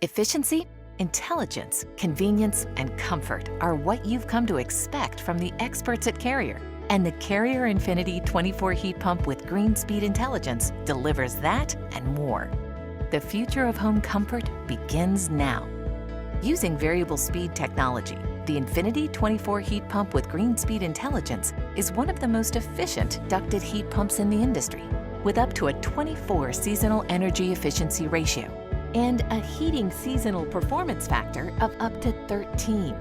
Efficiency, intelligence, convenience, and comfort are what you've come to expect from the experts at Carrier. And the Carrier Infinity 24 heat pump with green speed intelligence delivers that and more. The future of home comfort begins now. Using variable speed technology, the Infinity 24 heat pump with green speed intelligence is one of the most efficient ducted heat pumps in the industry, with up to a 24 seasonal energy efficiency ratio and a heating seasonal performance factor of up to 13.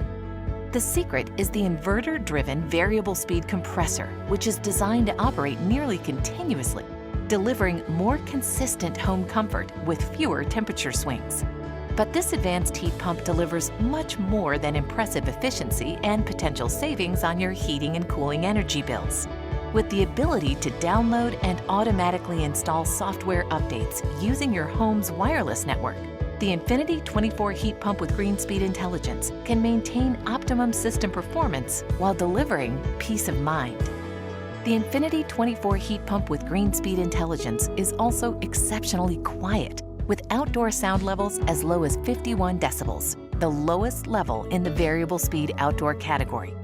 The secret is the inverter-driven variable speed compressor, which is designed to operate nearly continuously, delivering more consistent home comfort with fewer temperature swings. But this advanced heat pump delivers much more than impressive efficiency and potential savings on your heating and cooling energy bills. With the ability to download and automatically install software updates using your home's wireless network, the Infinity 24 heat pump with green speed intelligence can maintain optimum system performance while delivering peace of mind. The Infinity 24 heat pump with green speed intelligence is also exceptionally quiet, with outdoor sound levels as low as 51 decibels, the lowest level in the variable speed outdoor category.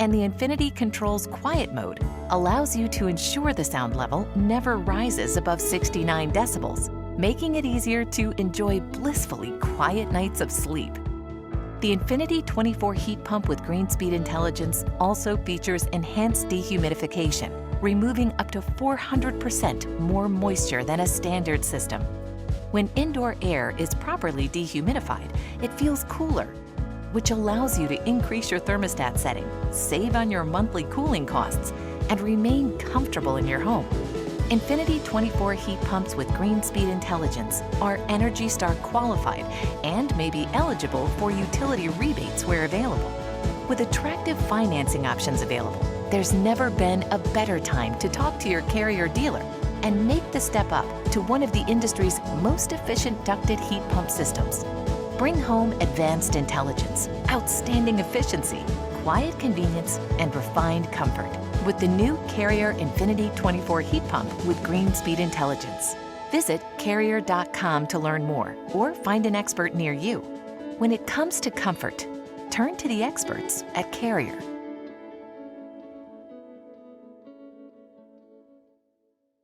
And the Infinity Control's quiet mode allows you to ensure the sound level never rises above 69 decibels, making it easier to enjoy blissfully quiet nights of sleep. The Infinity 24 heat pump with green speed intelligence also features enhanced dehumidification, removing up to 400% more moisture than a standard system. When indoor air is properly dehumidified, it feels cooler, which allows you to increase your thermostat setting, save on your monthly cooling costs, and remain comfortable in your home. Infinity 24 heat pumps with green speed intelligence are ENERGY STAR qualified and may be eligible for utility rebates where available. With attractive financing options available, there's never been a better time to talk to your Carrier dealer and make the step up to one of the industry's most efficient ducted heat pump systems. Bring home advanced intelligence, outstanding efficiency, quiet convenience, and refined comfort with the new Carrier Infinity 24 heat pump with green speed intelligence. Visit Carrier.com to learn more or find an expert near you. When it comes to comfort, turn to the experts at Carrier.